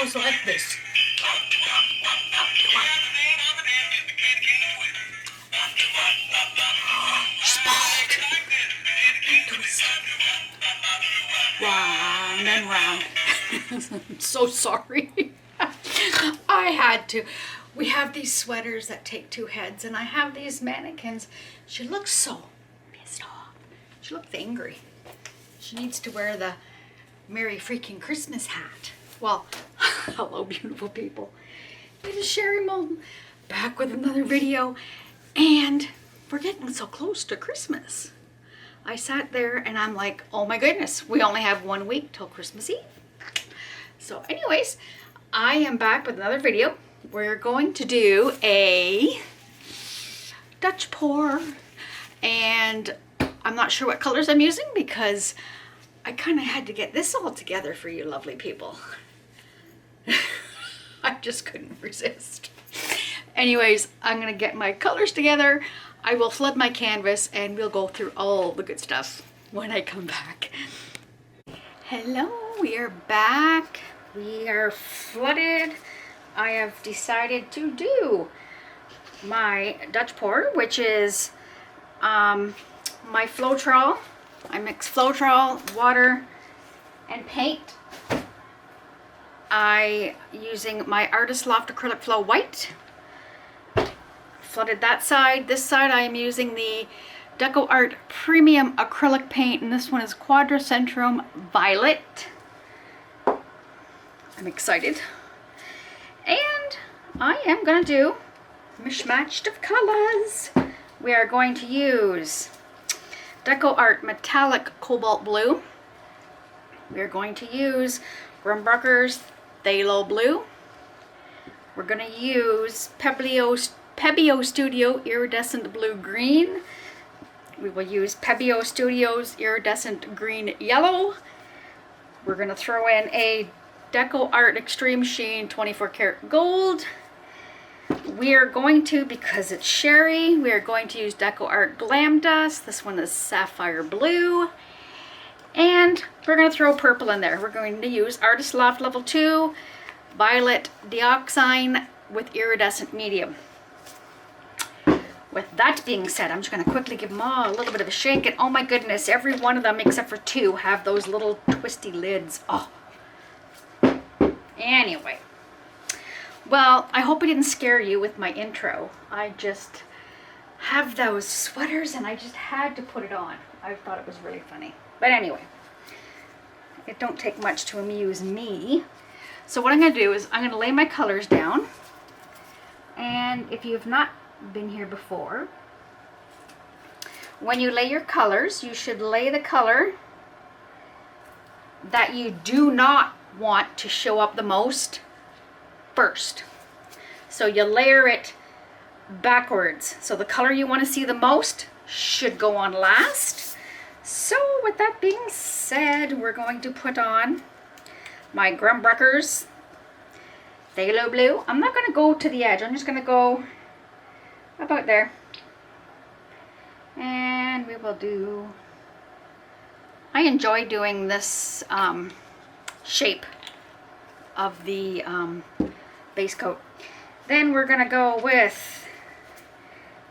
goes like this. Spike. Twist. Round and round. I'm so sorry. I had to. We have these sweaters that take two heads, and I have these mannequins. She looks so pissed off. She looks angry. She needs to wear the Merry freaking Christmas hat. Well, hello beautiful people. It is Sherry Moulton back with another video, and we're getting so close to Christmas. I sat there and I'm like, oh my goodness, we only have 1 week till Christmas Eve. So anyways, I am back with another video. We're going to do a Dutch pour, and I'm not sure what colors I'm using because I kind of had to get this all together for you lovely people. I just couldn't resist. Anyways, I'm gonna get my colors together. I will flood my canvas and we'll go through all the good stuff when I come back. Hello, we are back. We are flooded. I have decided to do my Dutch pour, which is my Flotrol. I mix Flotrol, water, and paint. I using my Artist Loft Acrylic Flow White. Flooded that side. This side I am using the DecoArt Premium Acrylic Paint, and this one is Quinacridone Violet. I'm excited. And I am going to do mishmashed of colors. We are going to use DecoArt Metallic Cobalt Blue. We are going to use Grumbracher's Thalo Blue. We're going to use Pebeo Studio Iridescent Blue Green. We will use Pebeo Studio's Iridescent Green Yellow. We're going to throw in a DecoArt Extreme Sheen 24 karat gold. We are going to, because it's Sherry, we are going to use DecoArt Glam Dust. This one is Sapphire Blue. And we're going to throw purple in there. We're going to use Artist Loft Level 2 Violet Dioxazine with Iridescent Medium. With that being said, I'm just going to quickly give them all a little bit of a shake. And oh my goodness, every one of them except for two have those little twisty lids. Oh. Anyway. Well, I hope I didn't scare you with my intro. I just have those sweaters and I just had to put it on. I thought it was really funny. But anyway, it don't take much to amuse me. So what I'm going to do is I'm going to lay my colors down. And if you have not been here before, when you lay your colors, you should lay the color that you do not want to show up the most first. So you layer it backwards. So the color you want to see the most should go on last. So with that being said, we're going to put on my Grumbracher's Thalo Blue. I'm not going to go to the edge. I'm just going to go about there. And we will do, I enjoy doing this shape of the base coat. Then we're going to go with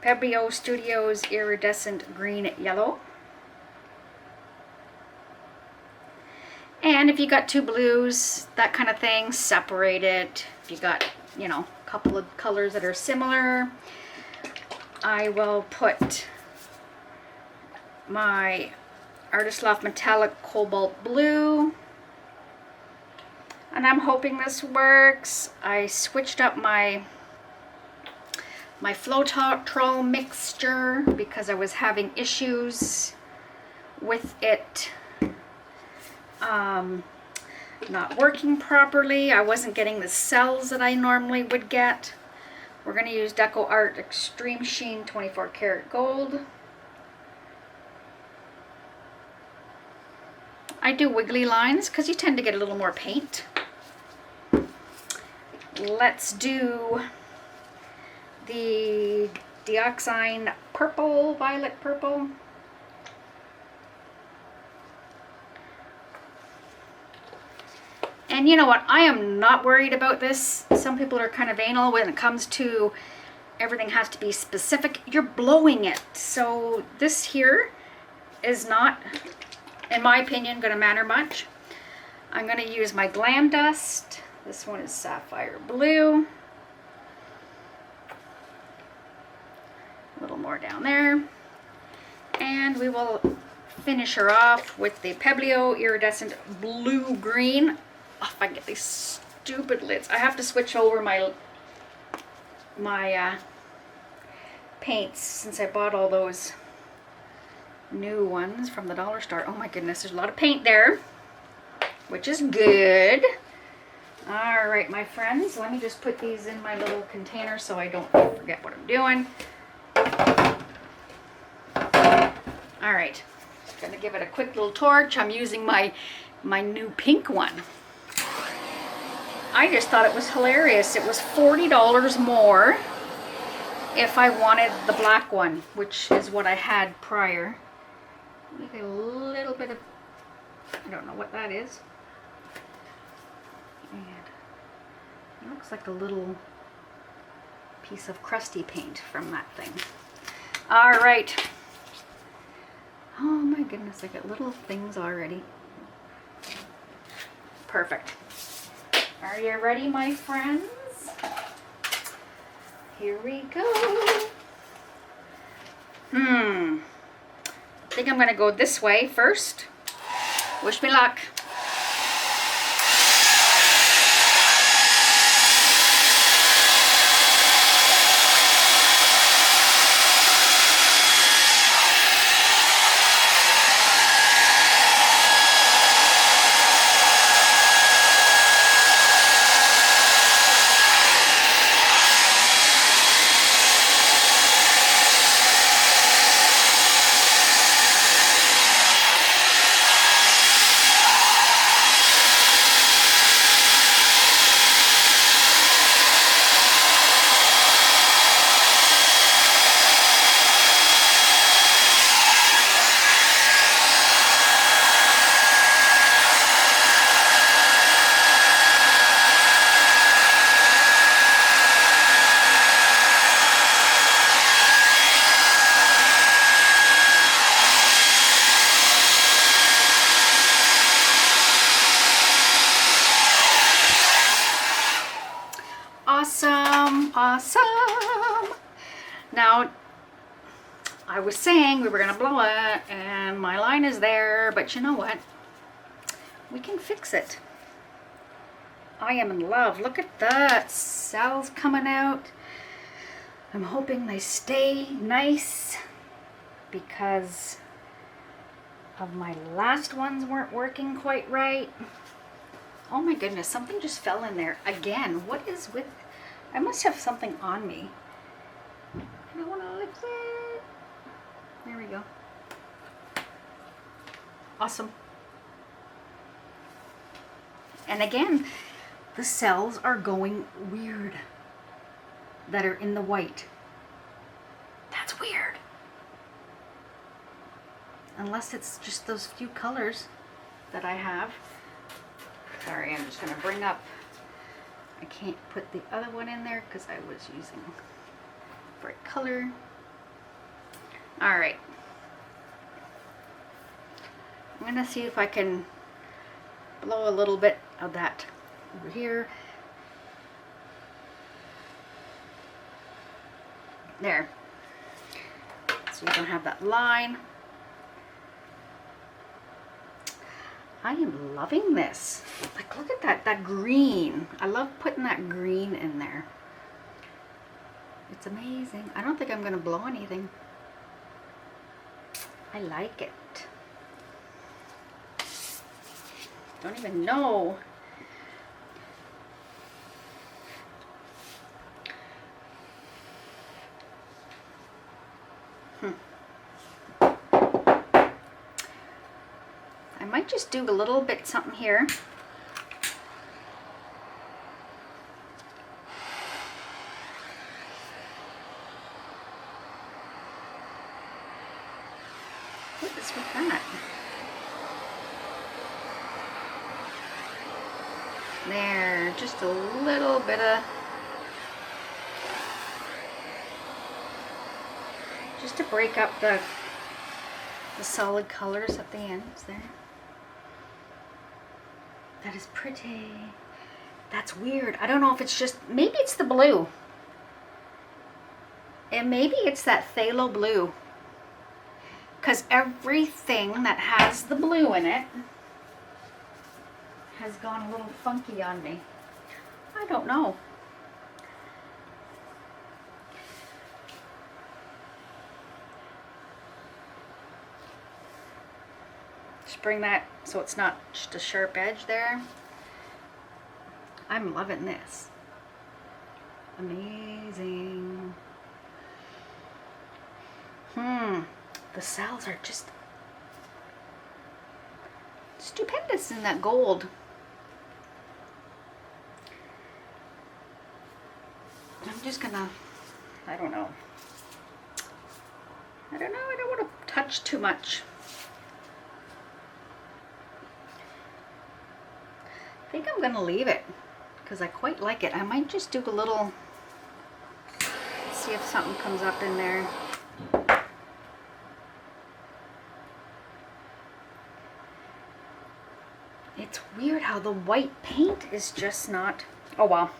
Pebeo Studio's Iridescent Green Yellow. And if you got two blues, that kind of thing, separate it. If you got, you know, a couple of colors that are similar, I will put my Artist Loft Metallic Cobalt Blue. And I'm hoping this works. I switched up my Flotrol mixture because I was having issues with it not working properly. I wasn't getting the cells that I normally would get. We're going to use DecoArt Extreme Sheen 24 karat gold. I do wiggly lines because you tend to get a little more paint. Let's do the dioxazine purple, violet purple. And you know what? I am not worried about this. Some people are kind of anal when it comes to everything has to be specific. You're blowing it. So this here is not, in my opinion, going to matter much. I'm going to use my Glam Dust. This one is Sapphire Blue. A little more down there. And we will finish her off with the Pebeo Iridescent Blue Green. Oh, if I get these stupid lids. I have to switch over my paints since I bought all those new ones from the dollar store. Oh my goodness, there's a lot of paint there, which is good. All right, my friends, let me just put these in my little container so I don't forget what I'm doing. All right, just gonna give it a quick little torch. I'm using my new pink one. I just thought it was hilarious. It was $40 more if I wanted the black one, which is what I had prior. Make a little bit of, I don't know what that is. And it looks like a little piece of crusty paint from that thing. All right. Oh my goodness, I got little things already. Perfect. Are you ready, my friends? Here we go. I think I'm gonna go this way first. Wish me luck. Awesome. Now, I was saying we were going to blow it, and my line is there, but you know what? We can fix it. I am in love. Look at that. Cells coming out. I'm hoping they stay nice because of my last ones weren't working quite right. Oh my goodness, something just fell in there again. What is with... I must have something on me. I don't want to lift it. There we go. Awesome. And again, the cells are going weird that are in the white. That's weird. Unless it's just those few colors that I have. Sorry, I'm just going to bring up... I can't put the other one in there because I was using bright color. All right. I'm going to see if I can blow a little bit of that over here. There. So you don't have that line. I am loving this. Like, look at that green. I love putting that green in there. It's amazing. I don't think I'm going to blow anything. I like it. Don't even know. I might just do a little bit something here. What is with that? There, just a little bit of, just to break up the solid colors at the ends there. That is pretty. That's weird. I don't know if it's just, maybe it's the blue. And maybe it's that phthalo blue. Because everything that has the blue in it has gone a little funky on me. I don't know. Just bring that so it's not just a sharp edge there. I'm loving this. Amazing. The cells are just stupendous in that gold. I'm just gonna, I don't know. I don't want to touch too much. I think I'm gonna leave it because I quite like it. I might just do a little, see if something comes up in there. It's weird how the white paint is just not, oh well.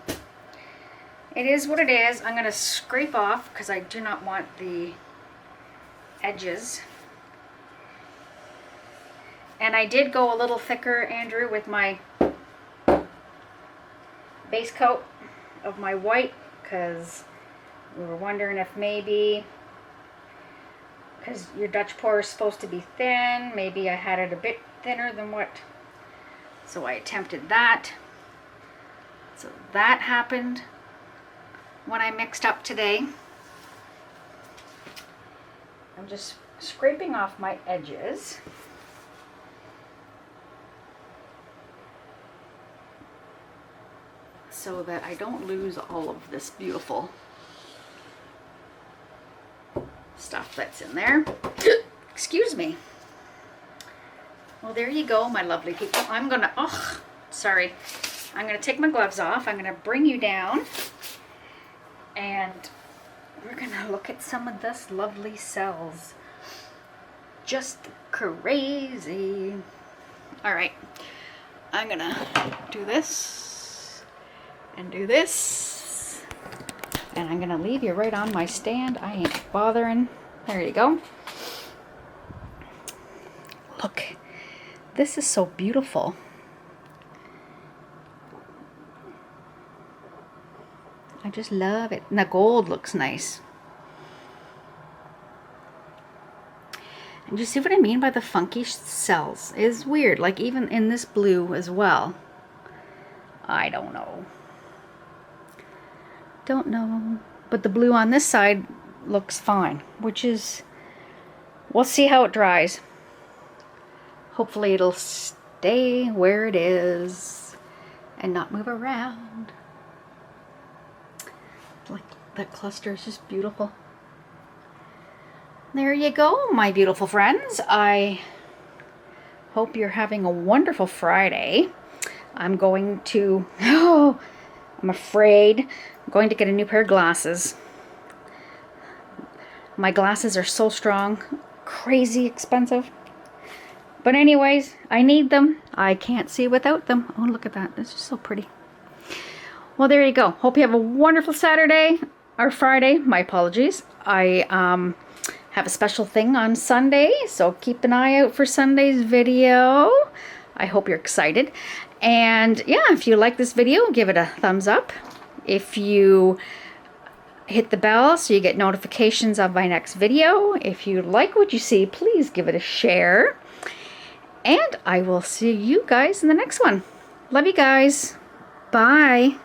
It is what it is. I'm gonna scrape off because I do not want the edges. And I did go a little thicker, Andrew, with my base coat of my white because we were wondering if maybe, because your Dutch pour is supposed to be thin, maybe I had it a bit thinner than what, so I attempted that. So that happened when I mixed up today. I'm just scraping off my edges. So that I don't lose all of this beautiful stuff that's in there. Excuse me. Well, there you go, my lovely people. I'm gonna, oh, sorry. I'm gonna take my gloves off. I'm gonna bring you down and we're gonna look at some of this lovely cells. Just crazy. All right, I'm gonna do this and do this, and I'm gonna leave you right on my stand. I ain't bothering. There you go. Look, this is so beautiful. I just love it. And the gold looks nice. And you see what I mean by the funky cells? It's weird, like even in this blue as well. I don't know. Don't know. But the blue on this side looks fine, which is, we'll see how it dries. Hopefully it'll stay where it is and not move around. Like that cluster is just beautiful. There you go, my beautiful friends. I hope you're having a wonderful Friday. I'm going to, oh, I'm afraid I'm going to get a new pair of glasses. My glasses are so strong, crazy expensive. But anyways, I need them. I can't see without them. Oh, look at that. This is so pretty. Well, there you go. Hope you have a wonderful Saturday or Friday. My apologies. I have a special thing on Sunday, so keep an eye out for Sunday's video. I hope you're excited. And yeah, if you like this video, give it a thumbs up. If you hit the bell so you get notifications of my next video. If you like what you see, please give it a share. And I will see you guys in the next one. Love you guys. Bye.